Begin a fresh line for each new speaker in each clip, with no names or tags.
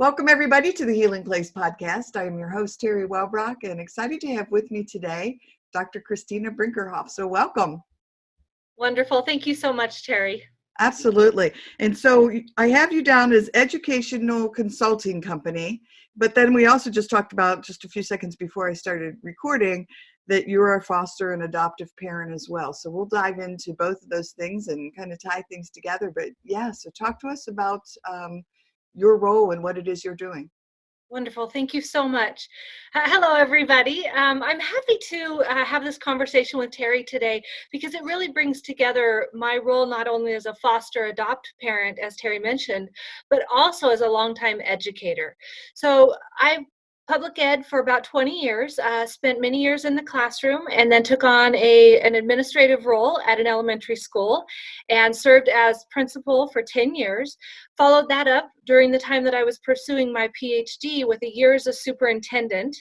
Welcome, everybody, to the Healing Place podcast. I am your host, Teri Wellbrock, and excited to have with me today Dr. Kristina Brinkerhoff. So welcome.
Wonderful. Thank you so much, Teri.
Absolutely. And so I have you down as educational consulting company, but then we also just talked about, just a few seconds before I started recording, that you're a foster and adoptive parent as well. So we'll dive into both of those things and kind of tie things together. But yeah, so talk to us about your role and what it is you're doing.
Wonderful. Thank you so much. Hello, everybody. I'm happy to have this conversation with Teri today because it really brings together my role not only as a foster adopt parent, as Teri mentioned, but also as a longtime educator. So I public ed for about 20 years, spent many years in the classroom, and then took on an administrative role at an elementary school and served as principal for 10 years. Followed that up during the time that I was pursuing my PhD with a year as a superintendent.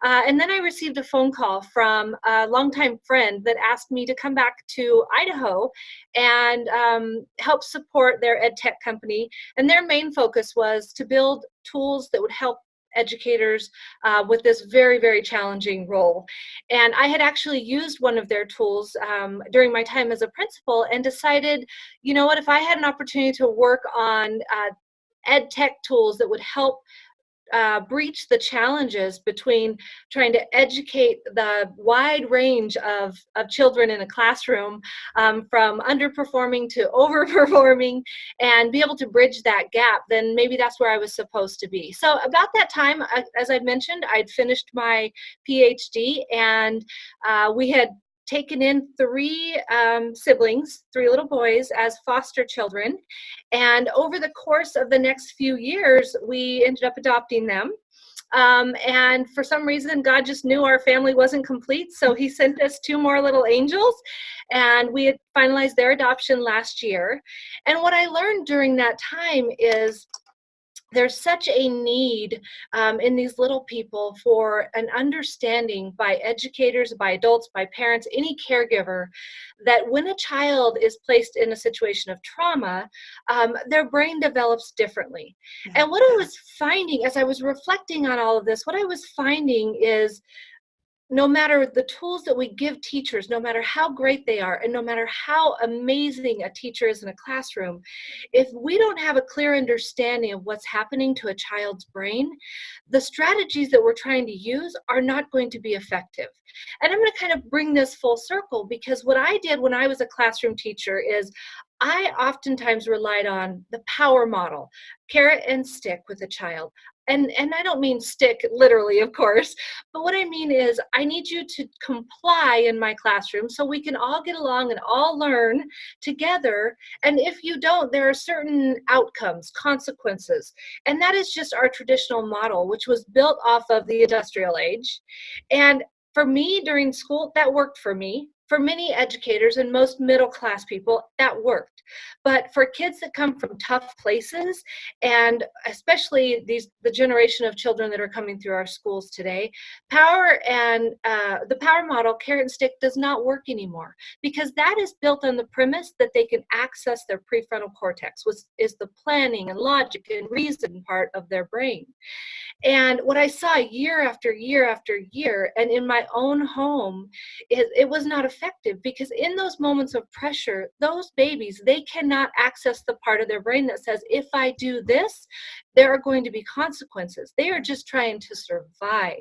And then I received a phone call from a longtime friend that asked me to come back to Idaho and help support their ed tech company. And their main focus was to build tools that would help educators with this very, very challenging role. And I had actually used one of their tools during my time as a principal and decided, you know what, if I had an opportunity to work on ed tech tools that would help breach the challenges between trying to educate the wide range of children in a classroom, from underperforming to overperforming, and be able to bridge that gap, then maybe that's where I was supposed to be. So about that time, as I mentioned, I'd finished my PhD, and we had taken in three siblings, three little boys, as foster children. And over the course of the next few years, we ended up adopting them. And for some reason, God just knew our family wasn't complete, so he sent us two more little angels, and we had finalized their adoption last year. And what I learned during that time is there's such a need in these little people for an understanding by educators, by adults, by parents, any caregiver, that when a child is placed in a situation of trauma, their brain develops differently. And what I was finding as I was reflecting on all of this, what I was finding is no matter the tools that we give teachers, no matter how great they are, and no matter how amazing a teacher is in a classroom, if we don't have a clear understanding of what's happening to a child's brain, the strategies that we're trying to use are not going to be effective. And I'm going to kind of bring this full circle, because what I did when I was a classroom teacher is I oftentimes relied on the power model, carrot and stick with a child. And I don't mean stick literally, of course, but what I mean is I need you to comply in my classroom so we can all get along and all learn together. And if you don't, there are certain outcomes, consequences. And that is just our traditional model, which was built off of the industrial age. And for me during school, that worked for me. For many educators and most middle class people, that worked. But for kids that come from tough places, and especially the generation of children that are coming through our schools today, power and the power model, carrot and stick, does not work anymore, because that is built on the premise that they can access their prefrontal cortex, which is the planning and logic and reason part of their brain. And what I saw year after year after year, and in my own home, it was not effective, because in those moments of pressure, those babies, they cannot access the part of their brain that says, if I do this, there are going to be consequences. They are just trying to survive.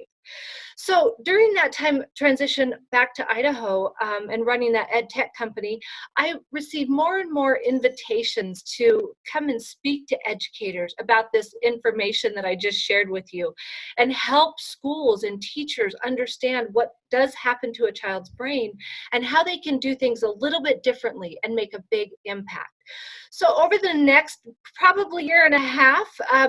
So during that time transition back to Idaho and running that ed tech company, I received more and more invitations to come and speak to educators about this information that I just shared with you, and help schools and teachers understand what does happen to a child's brain and how they can do things a little bit differently and make a big impact. So over the next probably year and a half,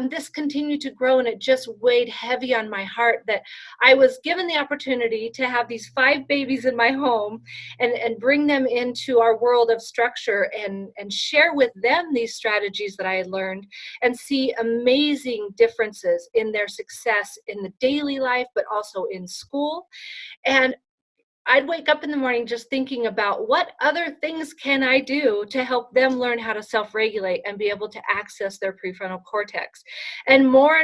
this continued to grow, and it just weighed heavy on my heart that I was given the opportunity to have these 5 babies in my home and bring them into our world of structure and share with them these strategies that I had learned, and see amazing differences in their success in the daily life, but also in school. And I'd wake up in the morning just thinking about what other things can I do to help them learn how to self-regulate and be able to access their prefrontal cortex. And more,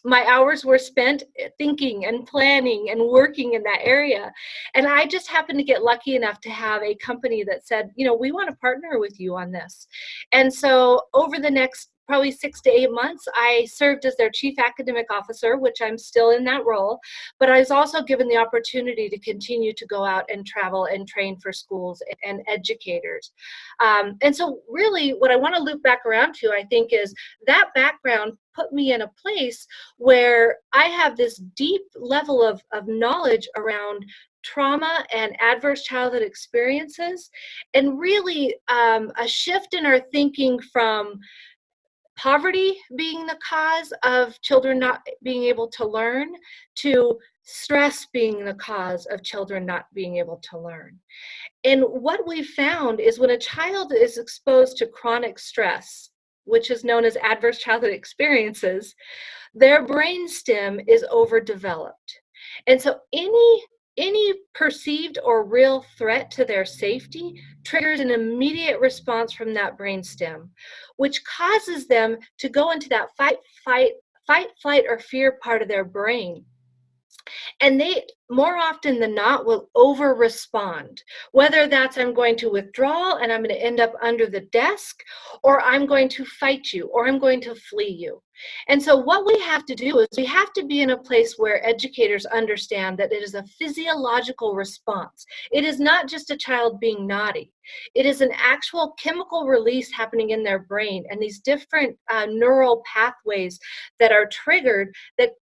my hours were spent thinking and planning and working in that area. And I just happened to get lucky enough to have a company that said, we want to partner with you on this. And so over the next probably 6 to 8 months, I served as their chief academic officer, which I'm still in that role, but I was also given the opportunity to continue to go out and travel and train for schools and educators. And so really what I want to loop back around to, I think, is that background put me in a place where I have this deep level of knowledge around trauma and adverse childhood experiences, and really a shift in our thinking from poverty being the cause of children not being able to learn to stress being the cause of children not being able to learn. And what we found is when a child is exposed to chronic stress, which is known as adverse childhood experiences, their brainstem is overdeveloped. And so any perceived or real threat to their safety triggers an immediate response from that brainstem, which causes them to go into that fight, flight, or fear part of their brain. And they, more often than not, will over respond, whether that's I'm going to withdraw and I'm going to end up under the desk, or I'm going to fight you, or I'm going to flee you. And so what we have to do is we have to be in a place where educators understand that it is a physiological response. It is not just a child being naughty. It is an actual chemical release happening in their brain, and these different neural pathways that are triggered that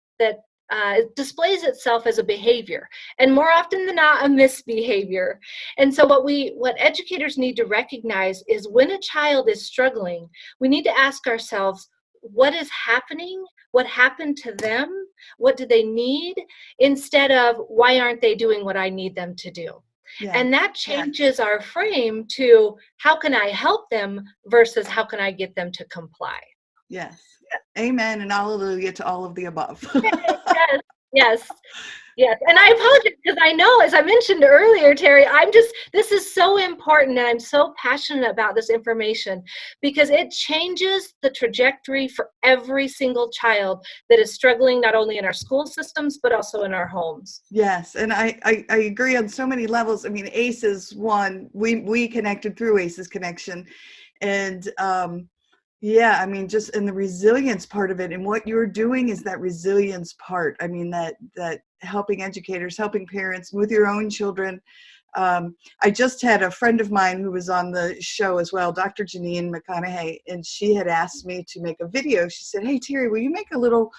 it displays itself as a behavior, and more often than not, a misbehavior. And so what educators need to recognize is when a child is struggling, we need to ask ourselves, what is happening? What happened to them? What do they need? Instead of, why aren't they doing what I need them to do? Yeah. And that changes our frame to, how can I help them versus how can I get them to comply?
Yes. Amen and hallelujah to all of the above.
Yes. And I apologize because I know, as I mentioned earlier, Teri, this is so important, and I'm so passionate about this information because it changes the trajectory for every single child that is struggling, not only in our school systems, but also in our homes.
Yes. And I agree on so many levels. I mean, ACE is one, we connected through ACE's connection, and, yeah, I mean, just in the resilience part of it, and what you're doing is that resilience part. I mean, that helping educators, helping parents with your own children. I just had a friend of mine who was on the show as well, Dr. Janine McConaughey, and she had asked me to make a video. She said, "Hey, Teri, will you make a little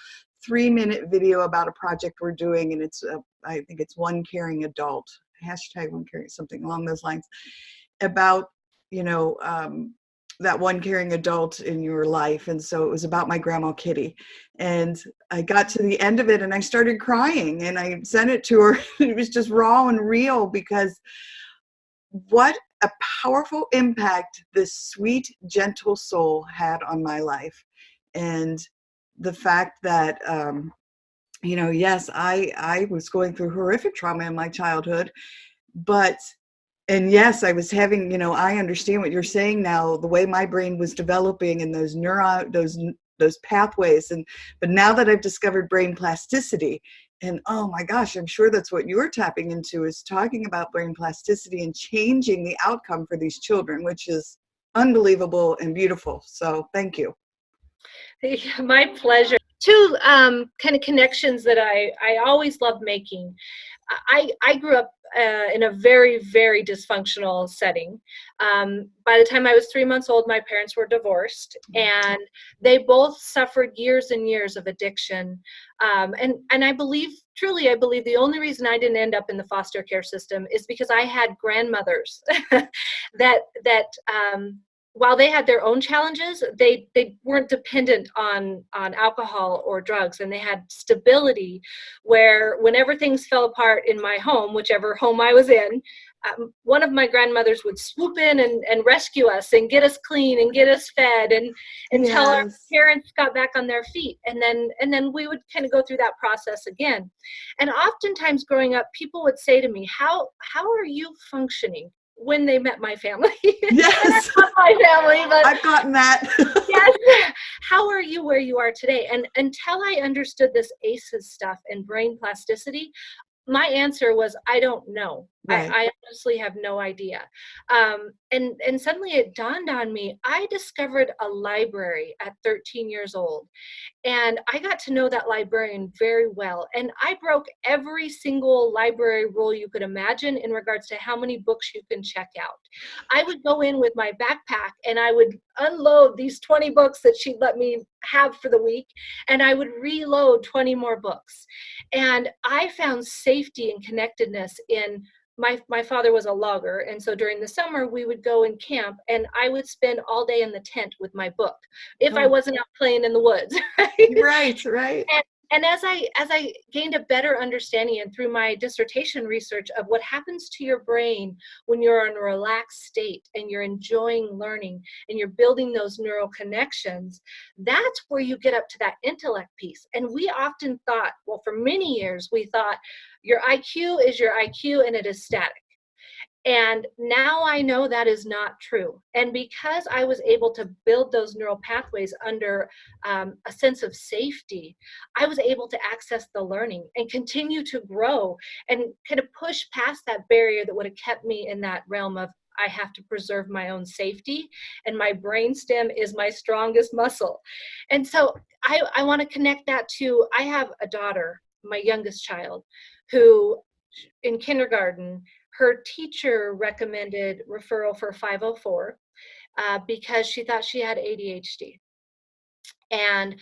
3-minute video about a project we're doing?" And it's, I think it's One Caring Adult, hashtag One Caring, something along those lines, about, that one caring adult in your life. And so it was about my grandma Kitty, and I got to the end of it and I started crying, and I sent it to her. It was just raw and real, because what a powerful impact this sweet, gentle soul had on my life. And the fact that yes, I was going through horrific trauma in my childhood, and yes, I was having, I understand what you're saying now, the way my brain was developing and those those pathways. But now that I've discovered brain plasticity, and oh my gosh, I'm sure that's what you're tapping into, is talking about brain plasticity and changing the outcome for these children, which is unbelievable and beautiful. So thank you.
My pleasure. Two kind of connections that I always love making. I grew up in a very, very dysfunctional setting. By the time I was 3 months old, my parents were divorced, and they both suffered years and years of addiction. And I truly believe the only reason I didn't end up in the foster care system is because I had grandmothers that while they had their own challenges, they weren't dependent on alcohol or drugs, and they had stability where whenever things fell apart in my home, whichever home I was in, one of my grandmothers would swoop in and rescue us and get us clean and get us fed and until our
Yes.
parents got back on their feet. And then we would kind of go through that process again. And oftentimes growing up, people would say to me, how are you functioning? When they met my family.
Yes.
Not my family, but
I've gotten that.
yes. How are you where you are today? And until I understood this ACEs stuff and brain plasticity, my answer was, I don't know.
Right.
I honestly have no idea. And suddenly it dawned on me, I discovered a library at 13 years old. And I got to know that librarian very well. And I broke every single library rule you could imagine in regards to how many books you can check out. I would go in with my backpack and I would unload these 20 books that she'd let me have for the week. And I would reload 20 more books. And I found safety and connectedness in my father was a logger, and so during the summer we would go and camp, and I would spend all day in the tent with my book if I wasn't out playing in the woods. Right?
Right.
And as I gained a better understanding and through my dissertation research of what happens to your brain when you're in a relaxed state and you're enjoying learning and you're building those neural connections, that's where you get up to that intellect piece. And we often thought, well, for many years, we thought your IQ is your IQ and it is static. And now I know that is not true. And because I was able to build those neural pathways under a sense of safety, I was able to access the learning and continue to grow and kind of push past that barrier that would have kept me in that realm of I have to preserve my own safety, and my brainstem is my strongest muscle. And so I want to connect that to, I have a daughter, my youngest child, who in kindergarten, her teacher recommended referral for 504 because she thought she had ADHD. And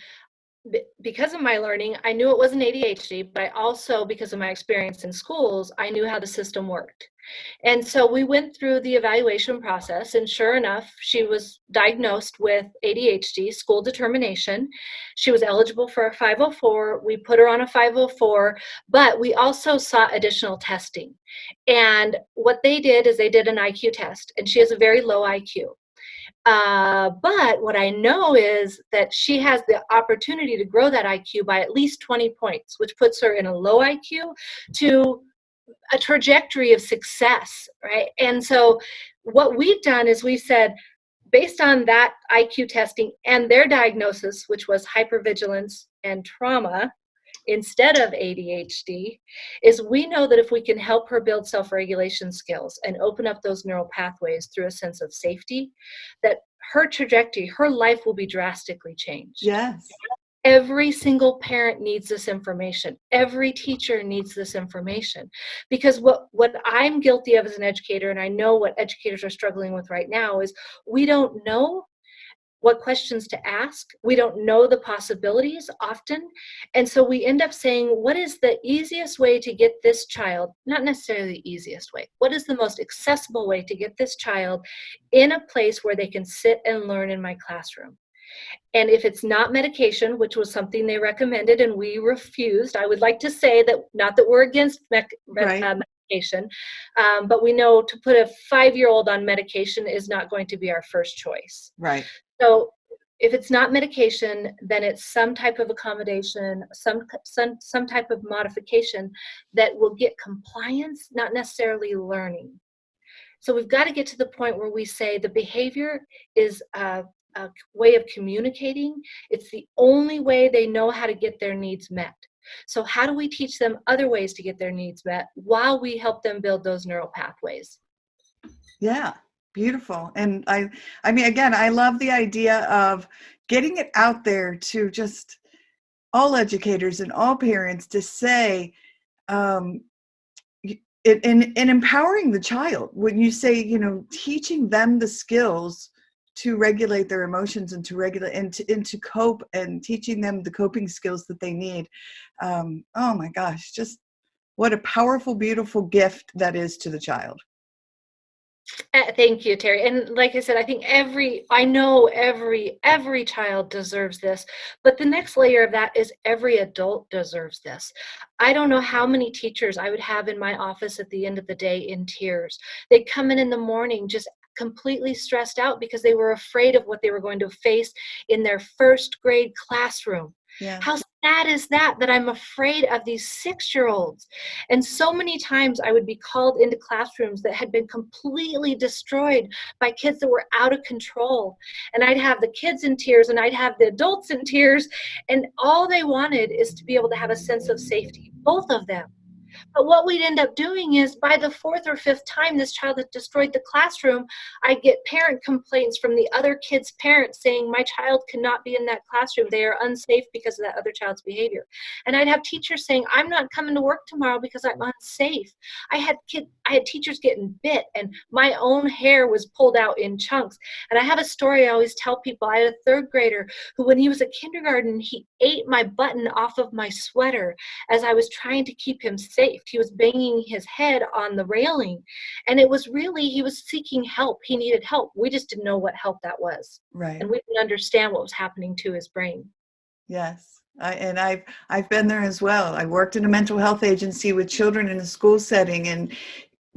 because of my learning, I knew it wasn't ADHD, but I also, because of my experience in schools, I knew how the system worked. And so we went through the evaluation process, and sure enough, she was diagnosed with ADHD, school determination. She was eligible for a 504. We put her on a 504, but we also sought additional testing. And what they did is they did an IQ test, and she has a very low IQ. But what I know is that she has the opportunity to grow that IQ by at least 20 points, which puts her in a low IQ to a trajectory of success, right? And so what we've done is we've said, based on that IQ testing and their diagnosis, which was hypervigilance and trauma instead of ADHD, is we know that if we can help her build self-regulation skills and open up those neural pathways through a sense of safety, that her trajectory, her life will be drastically changed.
Yes.
Every single parent needs this information. Every teacher needs this information. Because what I'm guilty of as an educator, and I know what educators are struggling with right now, is we don't know what questions to ask. We don't know the possibilities often. And so we end up saying, what is the easiest way to get this child, not necessarily the easiest way, what is the most accessible way to get this child in a place where they can sit and learn in my classroom? And if it's not medication, which was something they recommended and we refused, I would like to say that, not that we're against medication, but we know to put a 5-year-old on medication is not going to be our first choice.
Right.
So if it's not medication, then it's some type of accommodation, some type of modification that will get compliance, not necessarily learning. So we've got to get to the point where we say the behavior is a way of communicating. It's the only way they know how to get their needs met. So how do we teach them other ways to get their needs met while we help them build those neural pathways?
Yeah. Beautiful. And I mean, again, I love the idea of getting it out there to just all educators and all parents to say, in empowering the child, when you say, teaching them the skills to regulate their emotions and to regulate and to cope, and teaching them the coping skills that they need. Oh my gosh, just what a powerful, beautiful gift that is to the child.
Thank you, Teri. And like I said, I think I know every child deserves this, but the next layer of that is every adult deserves this. I don't know how many teachers I would have in my office at the end of the day in tears. They'd come in the morning just completely stressed out because they were afraid of what they were going to face in their first grade classroom.
Yeah.
How sad is that I'm afraid of these 6-year-olds? And so many times I would be called into classrooms that had been completely destroyed by kids that were out of control. And I'd have the kids in tears and I'd have the adults in tears. And all they wanted is to be able to have a sense of safety, both of them. But what we'd end up doing is by the 4th or 5th time this child had destroyed the classroom, I get parent complaints from the other kids' parents saying, my child cannot be in that classroom. They are unsafe because of that other child's behavior. And I'd have teachers saying, I'm not coming to work tomorrow because I'm unsafe. I had teachers getting bit and my own hair was pulled out in chunks. And I have a story I always tell people. I had a 3rd grader who, when he was at kindergarten, he ate my button off of my sweater as I was trying to keep him safe. He was banging his head on the railing. And it was really, he was seeking help. He needed help. We just didn't know what help that was.
Right.
And we didn't understand what was happening to his brain.
Yes. I've been there as well. I worked in a mental health agency with children in a school setting and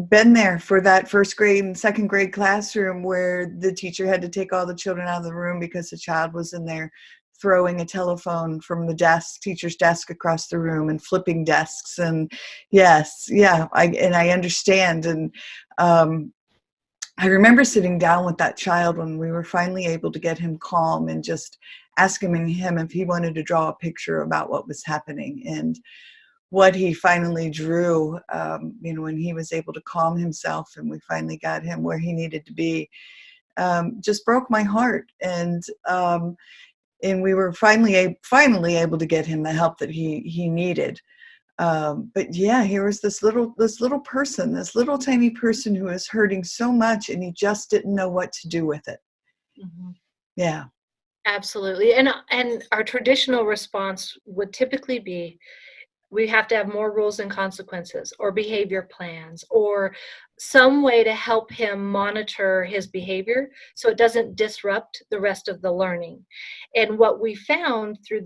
been there for that 1st grade and 2nd grade classroom where the teacher had to take all the children out of the room because the child was in there throwing a telephone from the teacher's desk across the room and flipping desks. And yes, yeah, I understand. And I remember sitting down with that child when we were finally able to get him calm and just asking him if he wanted to draw a picture about what was happening. And what he finally drew, when he was able to calm himself and we finally got him where he needed to be, just broke my heart. And we were finally able to get him the help that he needed. But yeah, here was this little person, this little tiny person who was hurting so much, and he just didn't know what to do with it.
Mm-hmm.
Yeah,
Absolutely. And our traditional response would typically be, we have to have more rules and consequences or behavior plans or some way to help him monitor his behavior so it doesn't disrupt the rest of the learning. And what I found through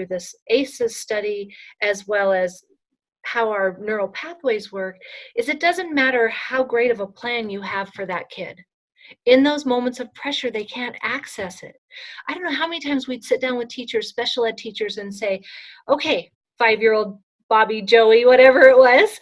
this ACEs study, as well as how our neural pathways work, is it doesn't matter how great of a plan you have for that kid. In those moments of pressure, they can't access it. I don't know how many times we'd sit down with teachers, special ed teachers, and say, okay, 5-year-old Bobby, Joey, whatever it was,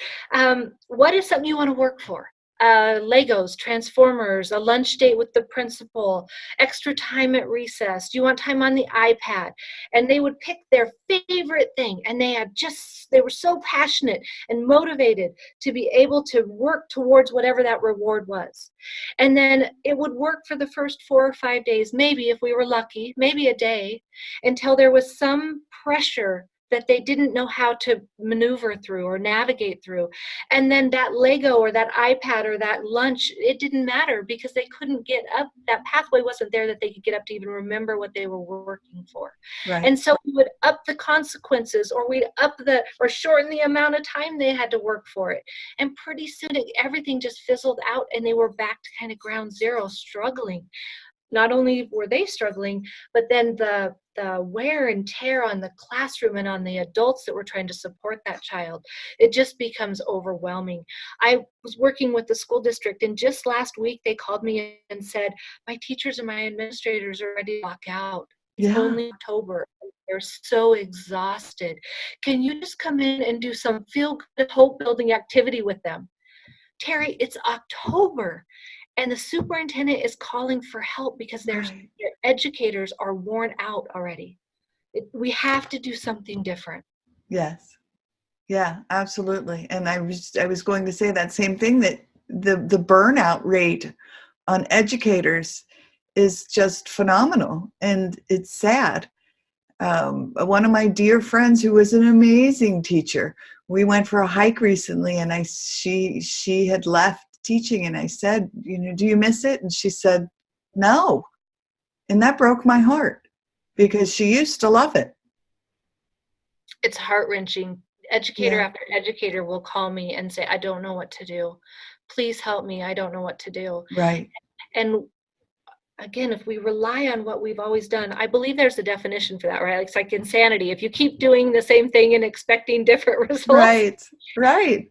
what is something you want to work for? Legos, Transformers, a lunch date with the principal, extra time at recess. Do you want time on the iPad? And they would pick their favorite thing. And they were so passionate and motivated to be able to work towards whatever that reward was. And then it would work for the first 4 or 5 days, maybe if we were lucky, maybe a day, until there was some pressure that they didn't know how to maneuver through or navigate through. And then that Lego or that iPad or that lunch, it didn't matter because they couldn't get up. That pathway wasn't there that they could get up to even remember what they were working for.
right.
And so we would up the consequences, or we'd or shorten the amount of time they had to work for it. And pretty soon everything just fizzled out and they were back to kind of ground zero, struggling. Not only were they struggling, but then the wear and tear on the classroom and on the adults that were trying to support that child, it just becomes overwhelming. I was working with the school district, and just last week they called me and said, my teachers and my administrators are ready to walk out. It's
Yeah.
only October. They're so exhausted. Can you just come in and do some feel-good, hope-building activity with them? Teri, it's October. And the superintendent is calling for help because their educators are worn out already. We have to do something different.
Yes. Yeah, absolutely. And I was going to say that same thing, that the burnout rate on educators is just phenomenal, and it's sad. One of my dear friends who was an amazing teacher, we went for a hike recently, and she had left teaching, and I said, do you miss it? And she said, no. And that broke my heart because she used to love it.
It's heart-wrenching. Educator
Yeah.
after educator will call me and say, I don't know what to do. Please help me. I don't know what to do.
Right.
And again, if we rely on what we've always done, I believe there's a definition for that, right? It's like insanity. If you keep doing the same thing and expecting different results,
Right. Right.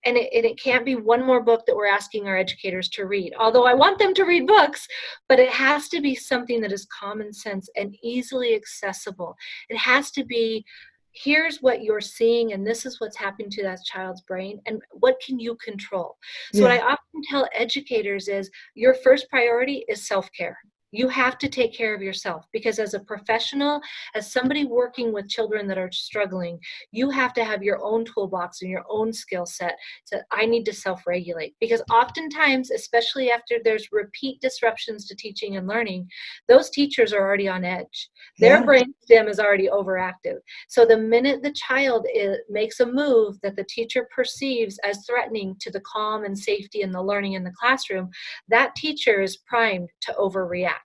and it can't be one more book that we're asking our educators to read. Although I want them to read books, but it has to be something that is common sense and easily accessible. It has to be, here's what you're seeing, and this is what's happening to that child's brain, and what can you control? So what
Yeah.
I often tell educators is your first priority is self-care. You have to take care of yourself, because as a professional, as somebody working with children that are struggling, you have to have your own toolbox and your own skill set. So I need to self-regulate, because oftentimes, especially after there's repeat disruptions to teaching and learning, those teachers are already on edge. Their
Yeah.
brain stem is already overactive. So the minute the child makes a move that the teacher perceives as threatening to the calm and safety and the learning in the classroom, that teacher is primed to overreact.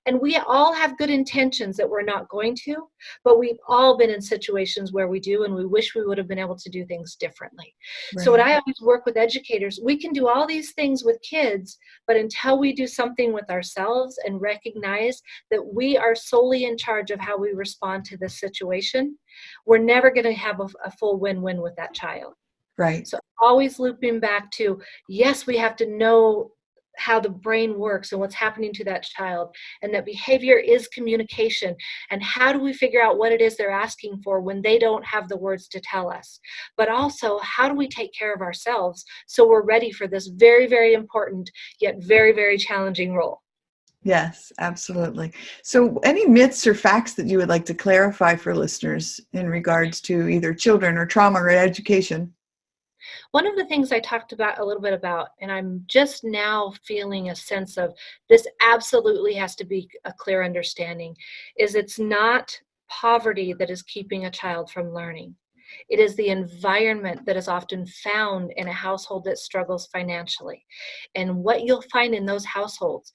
And we all have good intentions that we're not going to, but we've all been in situations where we do, and we wish we would have been able to do things differently. So what
Right.
I always work with educators, we can do all these things with kids, but until we do something with ourselves and recognize that we are solely in charge of how we respond to this situation, we're never going to have a full win-win with that child.
Right.
So always looping back to, yes, we have to know how the brain works and what's happening to that child, and that behavior is communication. And how do we figure out what it is they're asking for when they don't have the words to tell us? But also, how do we take care of ourselves so we're ready for this very, very important yet very, very challenging role?
Yes, absolutely. So, any myths or facts that you would like to clarify for listeners in regards to either children or trauma or education?
One of the things I talked about a little bit about, and I'm just now feeling a sense of this absolutely has to be a clear understanding, is it's not poverty that is keeping a child from learning. It is the environment that is often found in a household that struggles financially. And what you'll find in those households,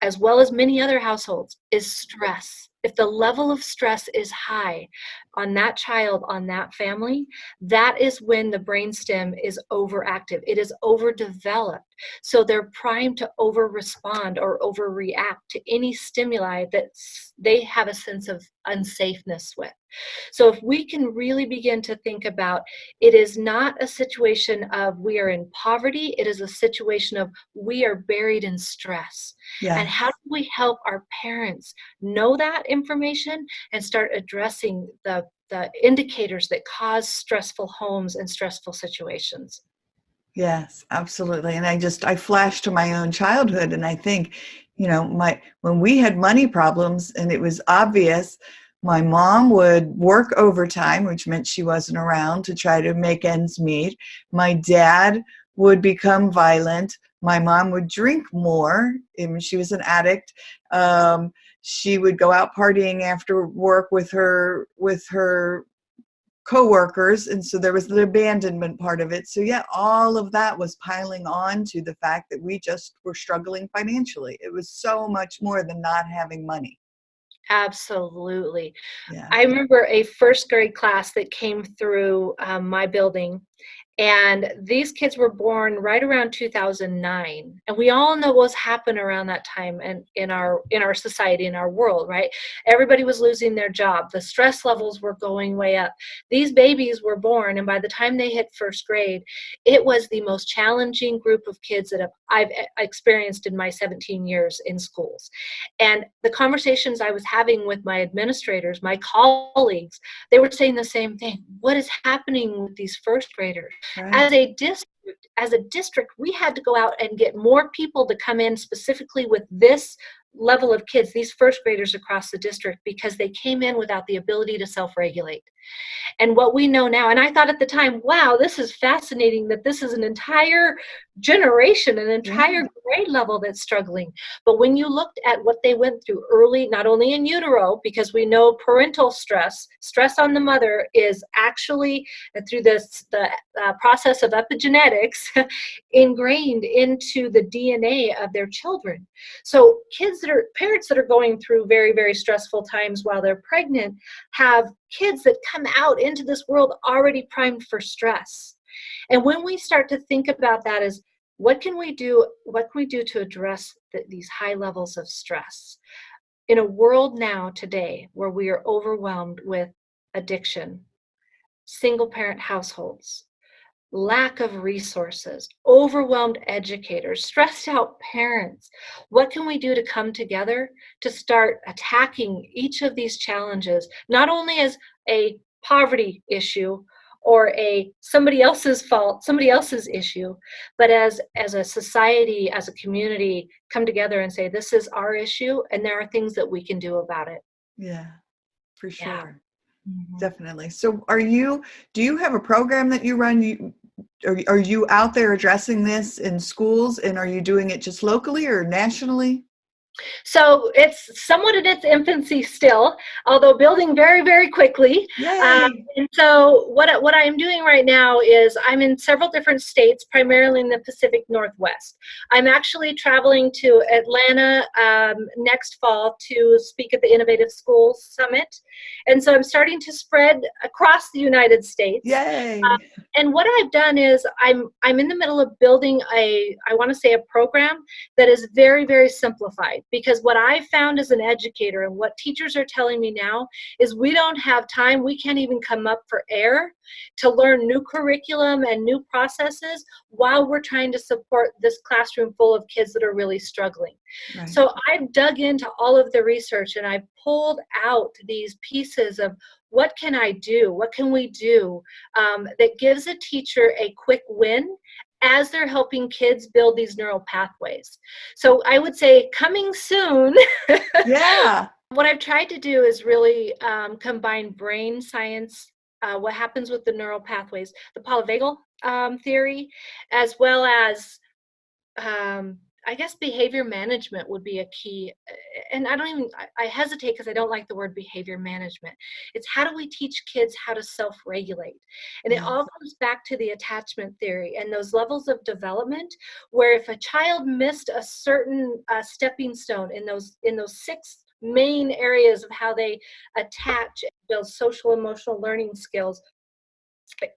as well as many other households, is stress. If the level of stress is high on that child, on that family, that is when the brainstem is overactive. It is overdeveloped. So they're primed to over-respond or overreact to any stimuli that they have a sense of unsafeness with. So if we can really begin to think about, it is not a situation of we are in poverty, it is a situation of we are buried in stress. And how
Yes.
do we help our parents know that information and start addressing the indicators that cause stressful homes and stressful situations?
Yes, absolutely. And I flash to my own childhood, and I think, when we had money problems and it was obvious, my mom would work overtime, which meant she wasn't around to try to make ends meet. My dad would become violent. My mom would drink more. And she was an addict. She would go out partying after work with her coworkers, and so there was the abandonment part of it. So yeah, all of that was piling on to the fact that we just were struggling financially. It was so much more than not having money.
Absolutely.
Yeah.
I remember a first grade class that came through my building, and these kids were born right around 2009, and we all know what's happened around that time and in our society, in our world, right? Everybody was losing their job. The stress levels were going way up. These babies were born, and by the time they hit first grade, it was the most challenging group of kids that I've experienced in my 17 years in schools. And the conversations I was having with my administrators, my colleagues, they were saying the same thing. What is happening with these first graders?
Right.
As a district, we had to go out and get more people to come in specifically with this level of kids, these first graders across the district, because they came in without the ability to self-regulate. And what we know now, and I thought at the time, wow, this is fascinating that this is an entire generation, an entire
Yeah.
grade level that's struggling. But when you looked at what they went through early, not only in utero, because we know parental stress on the mother is actually through the process of epigenetics ingrained into the DNA of their children. So parents that are going through very, very stressful times while they're pregnant have kids that come out into this world already primed for stress. And when we start to think about that as what can we do to address these high levels of stress in a world now today where we are overwhelmed with addiction, single parent households, lack of resources, overwhelmed educators, stressed out parents. What can we do to come together to start attacking each of these challenges, not only as a poverty issue or a somebody else's fault, somebody else's issue, but as a society, as a community, come together and say, this is our issue and there are things that we can do about it.
Yeah, for
Yeah.
sure.
Mhm.
Definitely. So do you have a program that you run? Are you out there addressing this in schools, and are you doing it just locally or nationally?
So it's somewhat in its infancy still, although building very, very quickly.
Yay.
And so what I'm doing right now is I'm in several different states, primarily in the Pacific Northwest. I'm actually traveling to Atlanta next fall to speak at the Innovative Schools Summit. And so I'm starting to spread across the United States.
Yay.
And what I've done is I'm in the middle of building I want to say a program that is very, very simplified, because what I found as an educator and what teachers are telling me now is we don't have time. We can't even come up for air to learn new curriculum and new processes while we're trying to support this classroom full of kids that are really struggling.
Right.
So I've dug into all of the research and I've pulled out these pieces of what can I do? What can we do that gives a teacher a quick win as they're helping kids build these neural pathways. So I would say coming soon.
Yeah.
What I've tried to do is really combine brain science, what happens with the neural pathways, the polyvagal theory, as well as I guess behavior management would be a key. And I hesitate because I don't like the word behavior management. It's how do we teach kids how to self-regulate? And it
Yes.
all comes back to the attachment theory and those levels of development where if a child missed a certain stepping stone in those 6 main areas of how they attach and build social emotional learning skills,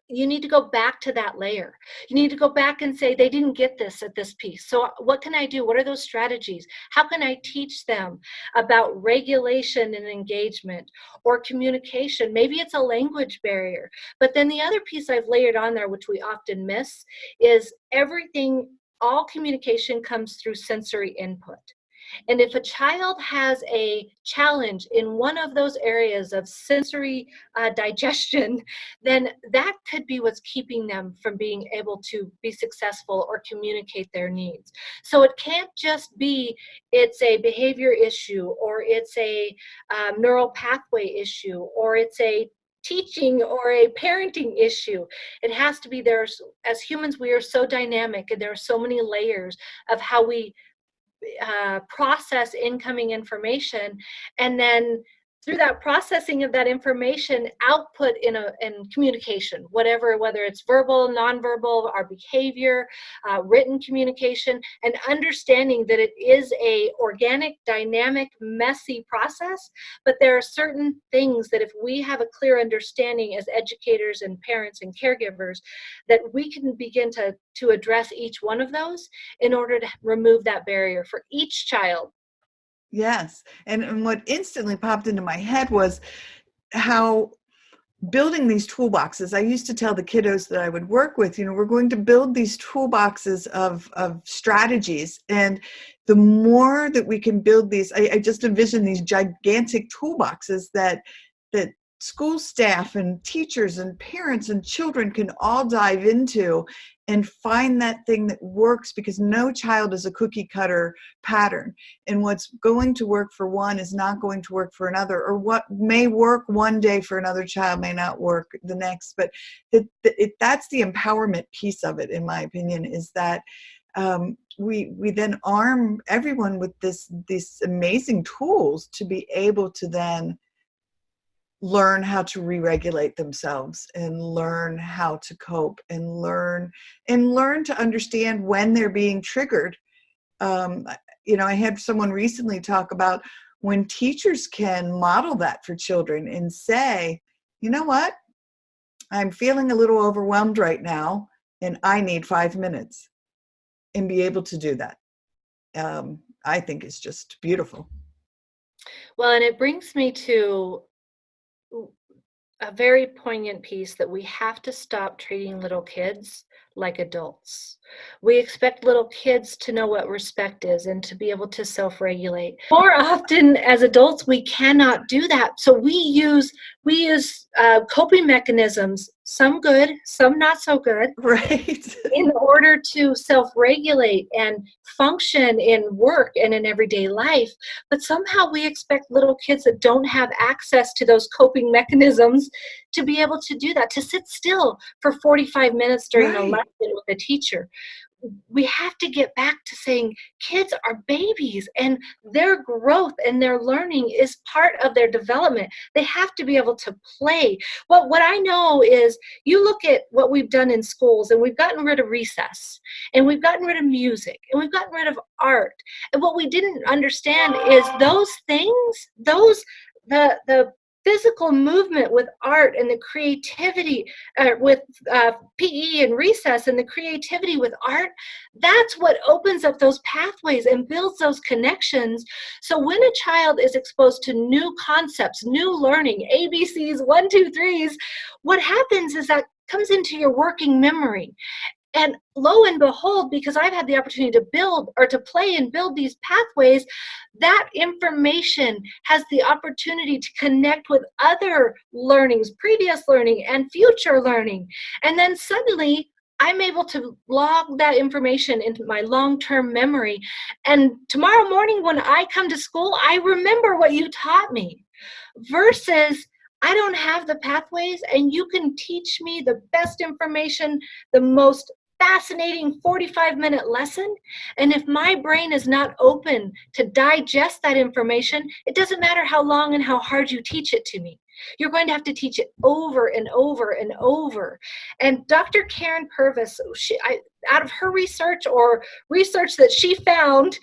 you need to go back to that layer. You need to go back and say, they didn't get this at this piece. So what can I do? What are those strategies? How can I teach them about regulation and engagement or communication? Maybe it's a language barrier. But then the other piece I've layered on there, which we often miss, is all communication comes through sensory input. And if a child has a challenge in one of those areas of sensory digestion, then that could be what's keeping them from being able to be successful or communicate their needs. So it can't just be it's a behavior issue or it's a neural pathway issue or it's a teaching or a parenting issue. It has to be as humans, we are so dynamic and there are so many layers of how we process incoming information, and then through that processing of that information, output in communication, whether it's verbal, nonverbal, our behavior, written communication, and understanding that it is a organic, dynamic, messy process. But there are certain things that if we have a clear understanding as educators and parents and caregivers, that we can begin to address each one of those in order to remove that barrier for each child.
Yes. And what instantly popped into my head was how building these toolboxes, I used to tell the kiddos that I would work with, we're going to build these toolboxes of strategies. And the more that we can build these, I just envision these gigantic toolboxes that school staff and teachers and parents and children can all dive into and find that thing that works, because no child is a cookie cutter pattern. And what's going to work for one is not going to work for another, or what may work one day for another child may not work the next. But that's the empowerment piece of it, in my opinion, is that we then arm everyone with these amazing tools to be able to then learn how to re-regulate themselves and learn how to cope and learn to understand when they're being triggered. I had someone recently talk about when teachers can model that for children and say, you know what? I'm feeling a little overwhelmed right now, and I need 5 minutes, and be able to do that. I think is just beautiful.
Well, and it brings me to a very poignant piece that we have to stop treating little kids like adults. We expect little kids to know what respect is and to be able to self-regulate. More often as adults, we cannot do that. So we use coping mechanisms, some good, some not so good,
Right.
in order to self-regulate and function in work and in everyday life. But somehow we expect little kids that don't have access to those coping mechanisms to be able to do that, to sit still for 45 minutes during a
Right.
lesson with a teacher. We have to get back to saying kids are babies, and their growth and their learning is part of their development. They have to be able to play. Well, what I know is, you look at what we've done in schools, and we've gotten rid of recess, and we've gotten rid of music, and we've gotten rid of art. And what we didn't understand is those things, the physical movement with art and the creativity with PE and recess, and the creativity with art, that's what opens up those pathways and builds those connections. So when a child is exposed to new concepts, new learning, ABCs, 1, 2, 3s, what happens is that comes into your working memory. And lo and behold, because I've had the opportunity to build or to play and build these pathways, that information has the opportunity to connect with other learnings, previous learning and future learning. And then suddenly I'm able to log that information into my long-term memory. And tomorrow morning when I come to school, I remember what you taught me, versus I don't have the pathways, and you can teach me the best information, the most fascinating 45-minute lesson. And if my brain is not open to digest that information, it doesn't matter how long and how hard you teach it to me. You're going to have to teach it over and over and over. And Dr. Karen Purvis, out of her research, or research that she found,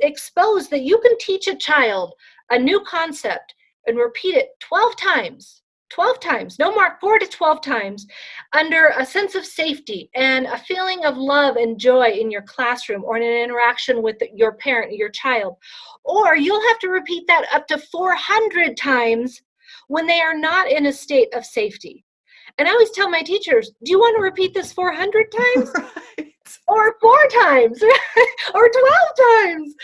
exposed that you can teach a child a new concept and repeat it 12 times, 12 times, no more, 4 to 12 times, under a sense of safety and a feeling of love and joy in your classroom, or in an interaction with your parent, your child. Or you'll have to repeat that up to 400 times when they are not in a state of safety. And I always tell my teachers, do you want to repeat this 400 times?
Right.
Or 4 times, or 12 times.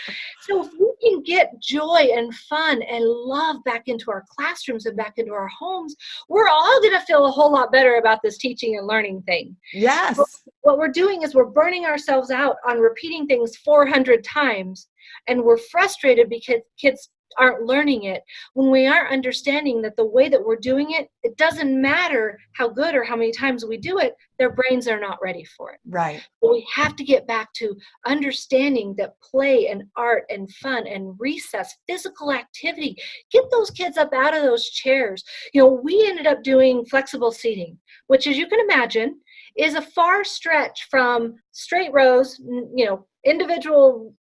So if we can get joy and fun and love back into our classrooms and back into our homes, we're all going to feel a whole lot better about this teaching and learning thing.
Yes.
But what we're doing is we're burning ourselves out on repeating things 400 times, and we're frustrated because kids aren't learning it, when we aren't understanding that the way that we're doing it, it doesn't matter how good or how many times we do it, their brains are not ready for it.
Right.
But we have to get back to understanding that play and art and fun and recess, physical activity, get those kids up out of those chairs. You know, we ended up doing flexible seating, which, as you can imagine, is a far stretch from straight rows, you know, individual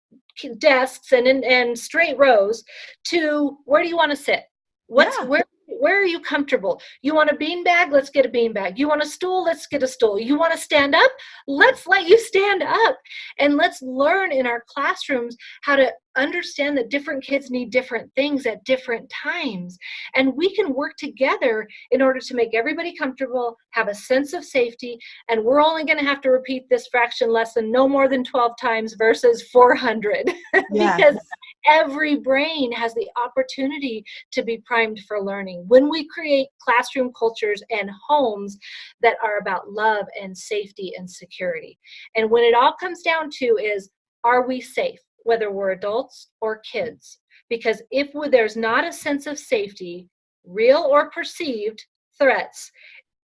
desks and straight rows, to where do you want to sit?
Yeah.
Where are you comfortable? You want a beanbag? Let's get a beanbag. You want a stool? Let's get a stool. You want to stand up? Let's let you stand up. And let's learn in our classrooms how to understand that different kids need different things at different times. And we can work together in order to make everybody comfortable, have a sense of safety, and we're only going to have to repeat this fraction lesson no more than 12 times versus 400.
Yes.
Because every brain has the opportunity to be primed for learning when we create classroom cultures and homes that are about love and safety and security. And when it all comes down to is, are we safe, whether we're adults or kids? Because if there's not a sense of safety, real or perceived threats,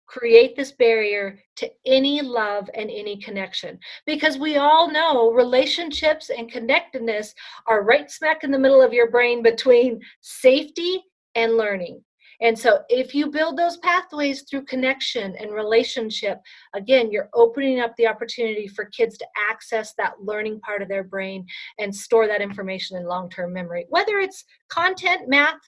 create this barrier to any love and any connection. Because we all know relationships and connectedness are right smack in the middle of your brain between safety and learning. And so if you build those pathways through connection and relationship, again, you're opening up the opportunity for kids to access that learning part of their brain and store that information in long-term memory. Whether it's content, math,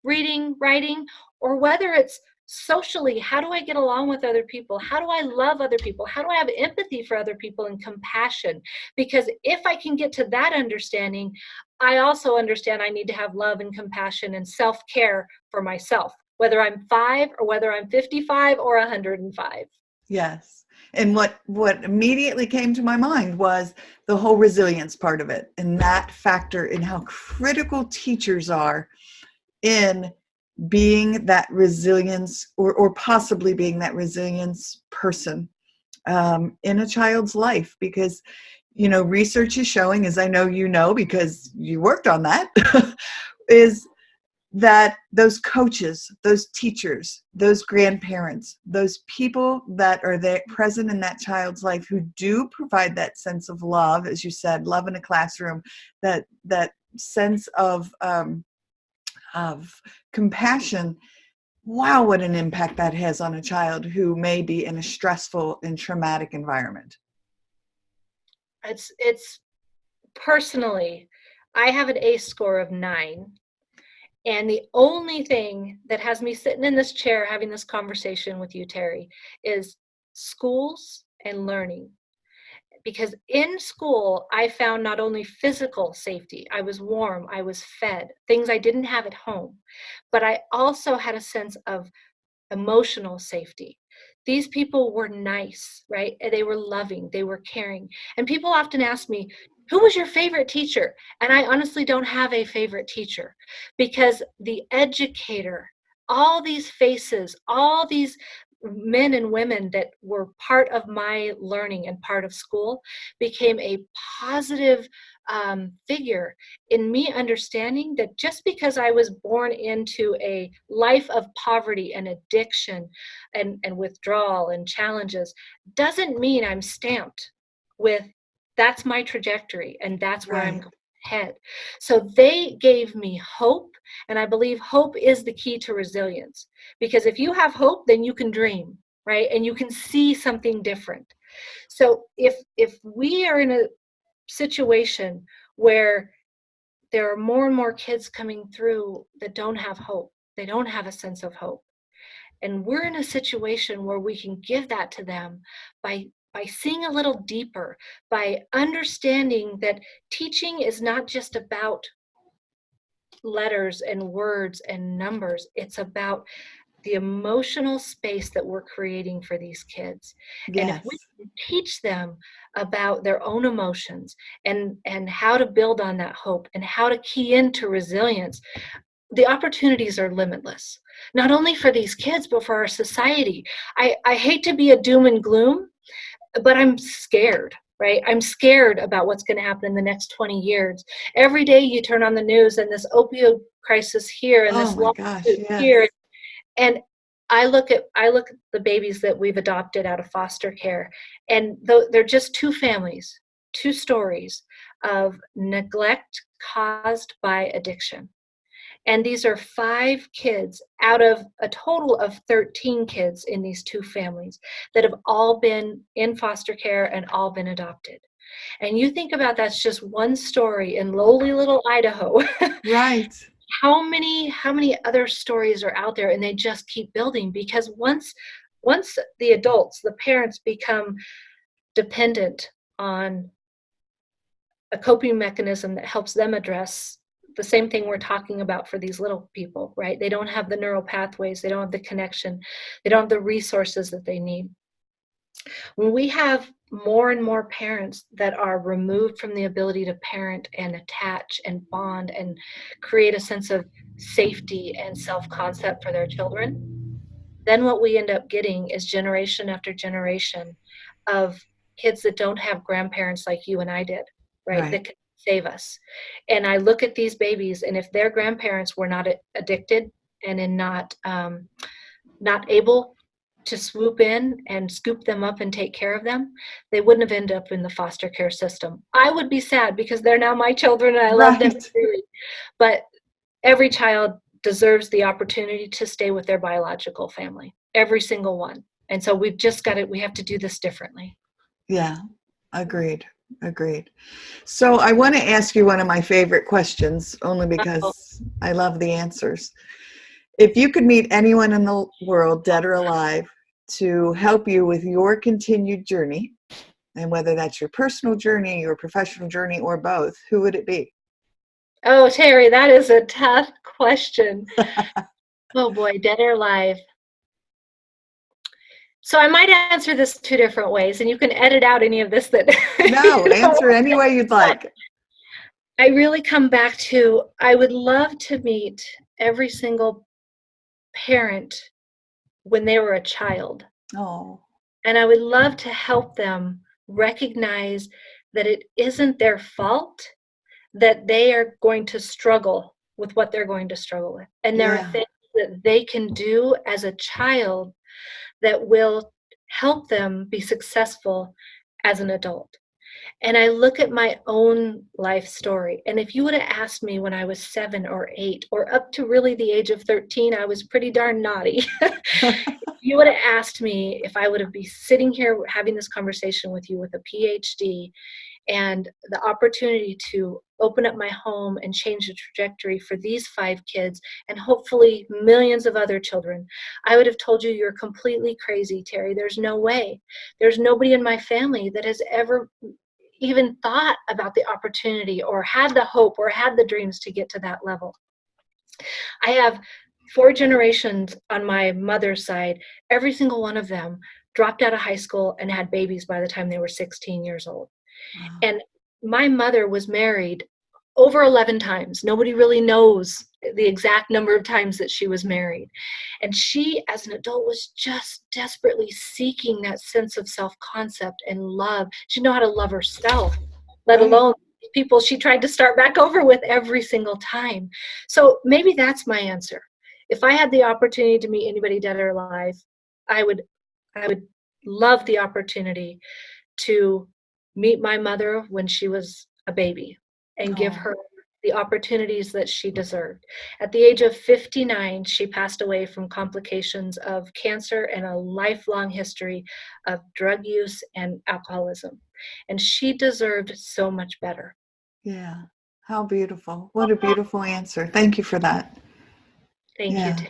reading, writing, or whether it's socially, how do I get along with other people? How do I love other people? How do I have empathy for other people and compassion? Because if I can get to that understanding, I also understand I need to have love and compassion and self-care for myself, whether I'm 5 or whether I'm 55 or 105.
Yes. And what immediately came to my mind was the whole resilience part of it, and that factor in how critical teachers are in being that resilience, or possibly being that resilience person in a child's life. Because, research is showing, as I know you know because you worked on that, is that those coaches, those teachers, those grandparents, those people that are there present in that child's life who do provide that sense of love, as you said, love in a classroom, that sense of compassion. Wow, what an impact that has on a child who may be in a stressful and traumatic environment.
It's personally, I have an ACE score of 9. And the only thing that has me sitting in this chair having this conversation with you, Teri, is schools and learning. Because in school, I found not only physical safety, I was warm, I was fed, things I didn't have at home, but I also had a sense of emotional safety. These people were nice, right? They were loving, they were caring. And people often ask me, who was your favorite teacher? And I honestly don't have a favorite teacher, because the educator, all these faces, all these men and women that were part of my learning and part of school became a positive figure in me understanding that just because I was born into a life of poverty and addiction and withdrawal and challenges doesn't mean I'm stamped with that's my trajectory and that's where I'm
Right.
going to head. So they gave me hope, and I believe hope is the key to resilience, because if you have hope, then you can dream, right? And you can see something different. So if we are in a situation where there are more and more kids coming through that don't have hope, they don't have a sense of hope, and we're in a situation where we can give that to them by seeing a little deeper, by understanding that teaching is not just about letters and words and numbers. It's about the emotional space that we're creating for these kids. And if we
Yes.
can teach them about their own emotions and how to build on that hope and how to key into resilience, the opportunities are limitless, not only for these kids, but for our society. I hate to be a doom and gloom, but I'm scared, right? I'm scared about what's going to happen in the next 20 years. Every day you turn on the news and this opioid crisis here and
Oh
this
my gosh,
lawsuit here.
yes.
And I look at the babies that we've adopted out of foster care, and they're just 2 families, 2 stories of neglect caused by addiction. And these are 5 kids out of a total of 13 kids in these 2 families that have all been in foster care and all been adopted. And you think about that's just one story in lowly little Idaho.
Right.
How many other stories are out there, and they just keep building, because once the adults, the parents, become dependent on a coping mechanism that helps them address the same thing we're talking about for these little people, right? They don't have the neural pathways, they don't have the connection, they don't have the resources that they need. When we have more and more parents that are removed from the ability to parent and attach and bond and create a sense of safety and self-concept for their children, then what we end up getting is generation after generation of kids that don't have grandparents like you and I did, right?
Right.
That could save us. And I look at these babies, and if their grandparents were not addicted and not able to swoop in and scoop them up and take care of them, they wouldn't have ended up in the foster care system. I would be sad because they're now my children and I love them
Right.
dearly. But every child deserves the opportunity to stay with their biological family, every single one. And so we have to do this differently.
Yeah. Agreed. Agreed. So I want to ask you one of my favorite questions, only
Uh-oh.
because I love the answers. If you could meet anyone in the world, dead or alive, to help you with your continued journey, and whether that's your personal journey, your professional journey, or both, who would it be?
Oh, Teri, that is a tough question. Oh boy, dead or alive. So I might answer this two different ways, and you can edit out any of this that
No,
you don't
answer
want.
any way you'd like.
I really come back to, I would love to meet every single parent when they were a child.
Oh,
And I would love to help them recognize that it isn't their fault that they are going to struggle with what they're going to struggle with. And there are
yeah,
things that they can do as a child that will help them be successful as an adult. And I look at my own life story. And if you would have asked me when I was 7 or 8, or up to really the age of 13, I was pretty darn naughty. If you would have asked me if I would have been sitting here having this conversation with you with a PhD and the opportunity to open up my home and change the trajectory for these 5 kids and hopefully millions of other children, I would have told you you're completely crazy, Teri. There's no way. There's nobody in my family that has ever even thought about the opportunity or had the hope or had the dreams to get to that level. I have 4 generations on my mother's side. Every single one of them dropped out of high school and had babies by the time they were 16 years old.
wow.
And my mother was married over 11 times. Nobody really knows the exact number of times that she was married. And she, as an adult, was just desperately seeking that sense of self-concept and love. She didn't know how to love herself, let
Right.
alone people she tried to start back over with every single time. So maybe that's my answer. If I had the opportunity to meet anybody dead or alive, I would love the opportunity to meet my mother when she was a baby and give
Oh,
her the opportunities that she deserved. At the age of 59, she passed away from complications of cancer and a lifelong history of drug use and alcoholism. And she deserved so much better.
yeah. How beautiful. What a beautiful answer. Thank you for that.
Thank you,
Yeah.
Tim.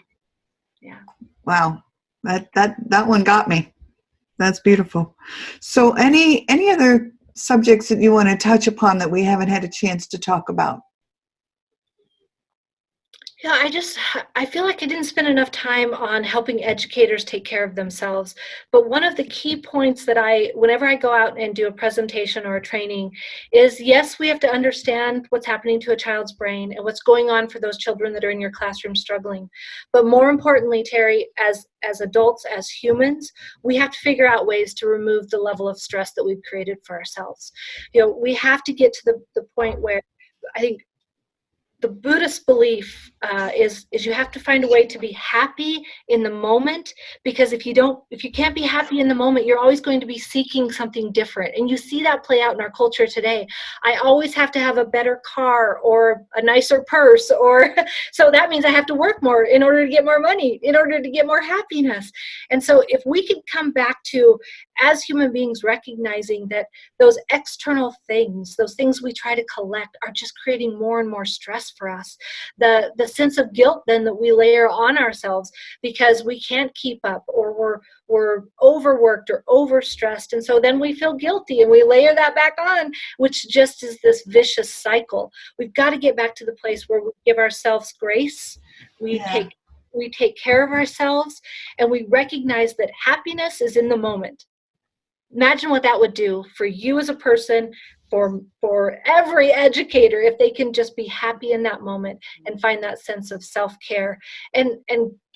Yeah.
Wow. That one got me. That's beautiful. So any other subjects that you want to touch upon that we haven't had a chance to talk about?
Yeah, I feel like I didn't spend enough time on helping educators take care of themselves. But one of the key points that whenever I go out and do a presentation or a training is, yes, we have to understand what's happening to a child's brain and what's going on for those children that are in your classroom struggling. But more importantly, Teri, as adults, as humans, we have to figure out ways to remove the level of stress that we've created for ourselves. We have to get to the point where I think the Buddhist belief is you have to find a way to be happy in the moment, because if you can't be happy in the moment, you're always going to be seeking something different. And you see that play out in our culture today. I always have to have a better car or a nicer purse, or so that means I have to work more in order to get more money, in order to get more happiness. And so if we can come back to, as human beings, recognizing that those external things, those things we try to collect, are just creating more and more stress for us. The sense of guilt then that we layer on ourselves because we can't keep up, or we're overworked or overstressed, and so then we feel guilty and we layer that back on, which just is this vicious cycle. We've got to get back to the place where we give ourselves grace, we
Yeah.
take care of ourselves, and we recognize that happiness is in the moment. Imagine what that would do for you as a person, for every educator, if they can just be happy in that moment and find that sense of self-care and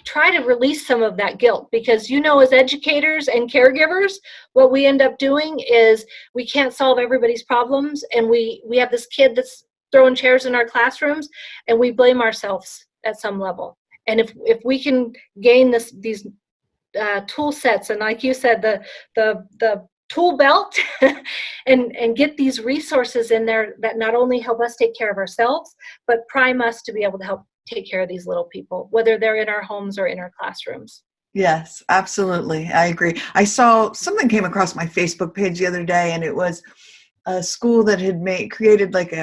try to release some of that guilt. Because as educators and caregivers, what we end up doing is we can't solve everybody's problems, and we have this kid that's throwing chairs in our classrooms, and we blame ourselves at some level. And if we can gain these tool sets, and like you said, the tool belt, and get these resources in there that not only help us take care of ourselves, but prime us to be able to help take care of these little people, whether they're in our homes or in our classrooms.
Yes, absolutely. I agree. I saw something came across my Facebook page the other day, and it was a school that had created like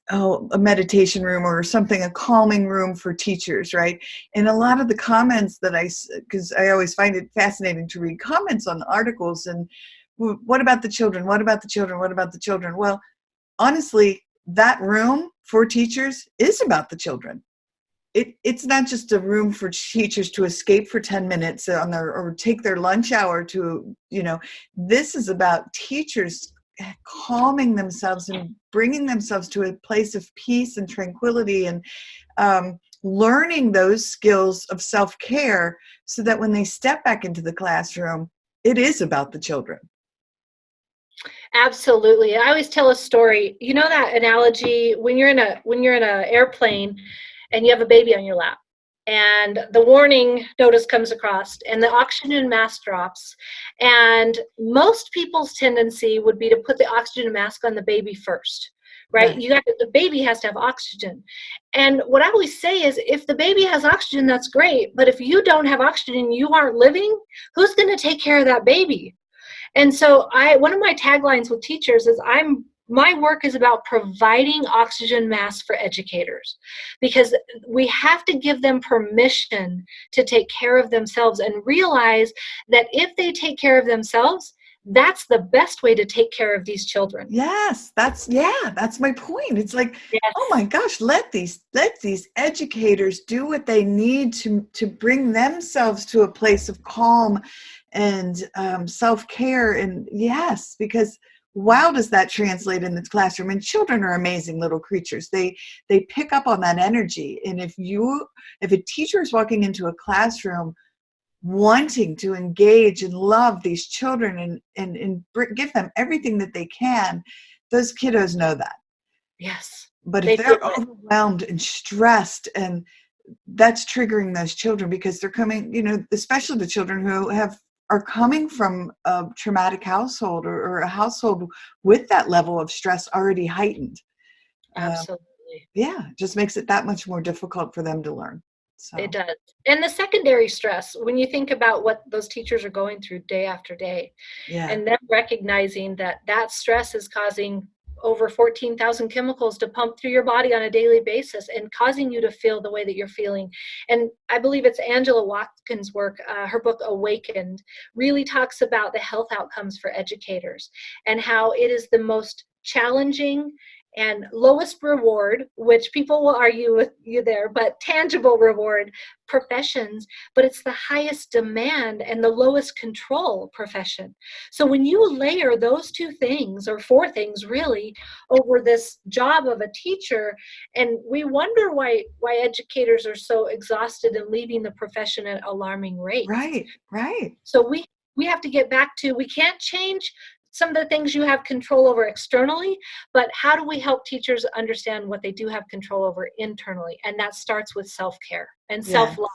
a meditation room or something, a calming room for teachers, right? And a lot of the comments that because I always find it fascinating to read comments on articles and what about the children? What about the children? What about the children? Well, honestly, that room for teachers is about the children. It's not just a room for teachers to escape for 10 minutes or take their lunch hour to, this is about teachers calming themselves and bringing themselves to a place of peace and tranquility and learning those skills of self-care so that when they step back into the classroom, it is about the children.
Absolutely. I always tell a story. You know that analogy when you're in a airplane and you have a baby on your lap and the warning notice comes across and the oxygen mask drops, and most people's tendency would be to put the oxygen mask on the baby first, right? The baby has to have oxygen. And what I always say is if the baby has oxygen, that's great. But if you don't have oxygen, you aren't living, who's going to take care of that baby? And so one of my taglines with teachers is my work is about providing oxygen masks for educators, because we have to give them permission to take care of themselves and realize that if they take care of themselves, that's the best way to take care of these children.
Yes, that's my point. It's like, yes. Oh my gosh, let these educators do what they need to bring themselves to a place of calm and self-care. And yes, because wow, does that translate in the classroom? And children are amazing little creatures. They pick up on that energy. And if a teacher is walking into a classroom wanting to engage and love these children and give them everything that they can, those kiddos know that.
Yes.
But if they're overwhelmed and stressed, and that's triggering those children because they're coming, especially the children who are coming from a traumatic household or a household with that level of stress already heightened.
Absolutely.
Just makes it that much more difficult for them to learn. So.
It does. And the secondary stress, when you think about what those teachers are going through day after day, and them recognizing that stress is causing over 14,000 chemicals to pump through your body on a daily basis and causing you to feel the way that you're feeling. And I believe it's Angela Watkins' work, her book Awakened, really talks about the health outcomes for educators and how it is the most challenging and lowest reward, which people will argue with you there, but tangible reward professions, but it's the highest demand and the lowest control profession. So when you layer those two things, or four things really, over this job of a teacher, and we wonder why educators are so exhausted and leaving the profession at alarming rates.
Right.
So we have to get back to, we can't change some of the things you have control over externally, but how do we help teachers understand what they do have control over internally? And that starts with self-care and self-love.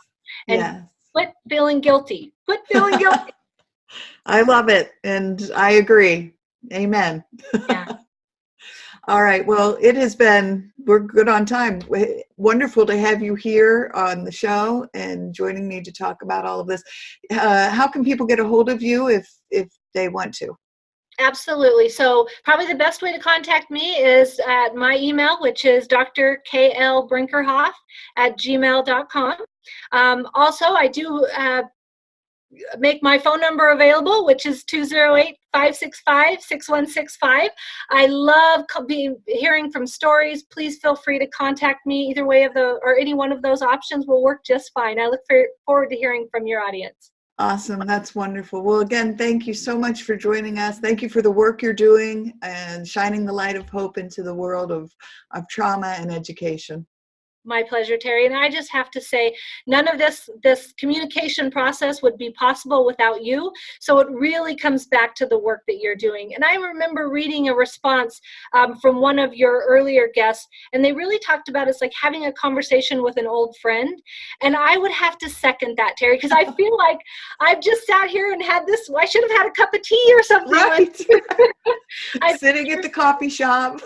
And quit feeling guilty. Quit feeling guilty.
I love it. And I agree. Amen.
Yeah.
All right. Well, we're good on time. Wonderful to have you here on the show and joining me to talk about all of this. How can people get a hold of you if they want to?
Absolutely. So probably the best way to contact me is at my email, which is drklbrinkerhoff@gmail.com. Also, I do make my phone number available, which is 208-565-6165. I love hearing from stories. Please feel free to contact me. Either way or any one of those options will work just fine. I look forward to hearing from your audience.
Awesome. That's wonderful. Well, again, thank you so much for joining us. Thank you for the work you're doing and shining the light of hope into the world of trauma and education.
My pleasure, Teri. And I just have to say, none of this communication process would be possible without you. So it really comes back to the work that you're doing. And I remember reading a response from one of your earlier guests, and they really talked about it's like having a conversation with an old friend. And I would have to second that, Teri, because I feel like I've just sat here and had this, I should have had a cup of tea or something.
Right. Sitting at the coffee shop.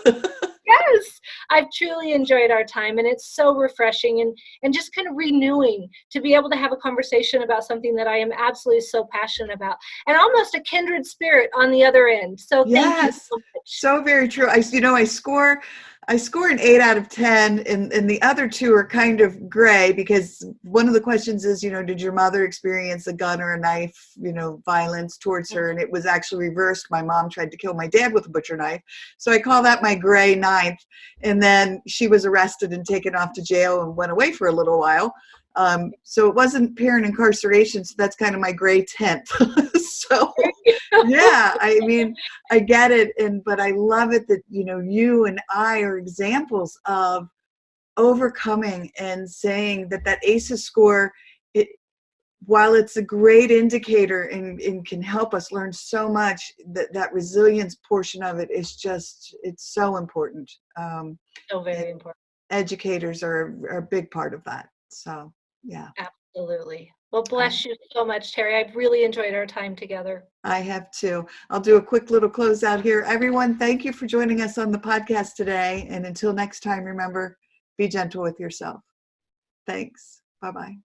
Yes, I've truly enjoyed our time, and it's so refreshing and just kind of renewing to be able to have a conversation about something that I am absolutely so passionate about, and almost a kindred spirit on the other end. So thank you so much.
So very true. I score I score an 8 out of 10, and the other two are kind of gray because one of the questions is, did your mother experience a gun or a knife, violence towards her? And it was actually reversed. My mom tried to kill my dad with a butcher knife. So I call that my gray 9th. And then she was arrested and taken off to jail and went away for a little while. So it wasn't parent incarceration. So that's kind of my gray 10th. So yeah, I mean, I get it. But I love it that, you and I are examples of overcoming and saying that ACEs score, while it's a great indicator and can help us learn so much, that resilience portion of it is it's so important.
So very important.
Educators are a big part of that. So, yeah.
Absolutely. Well, bless you so much, Teri. I've really enjoyed our time together.
I have too. I'll do a quick little closeout here. Everyone, thank you for joining us on the podcast today. And until next time, remember, be gentle with yourself. Thanks. Bye-bye.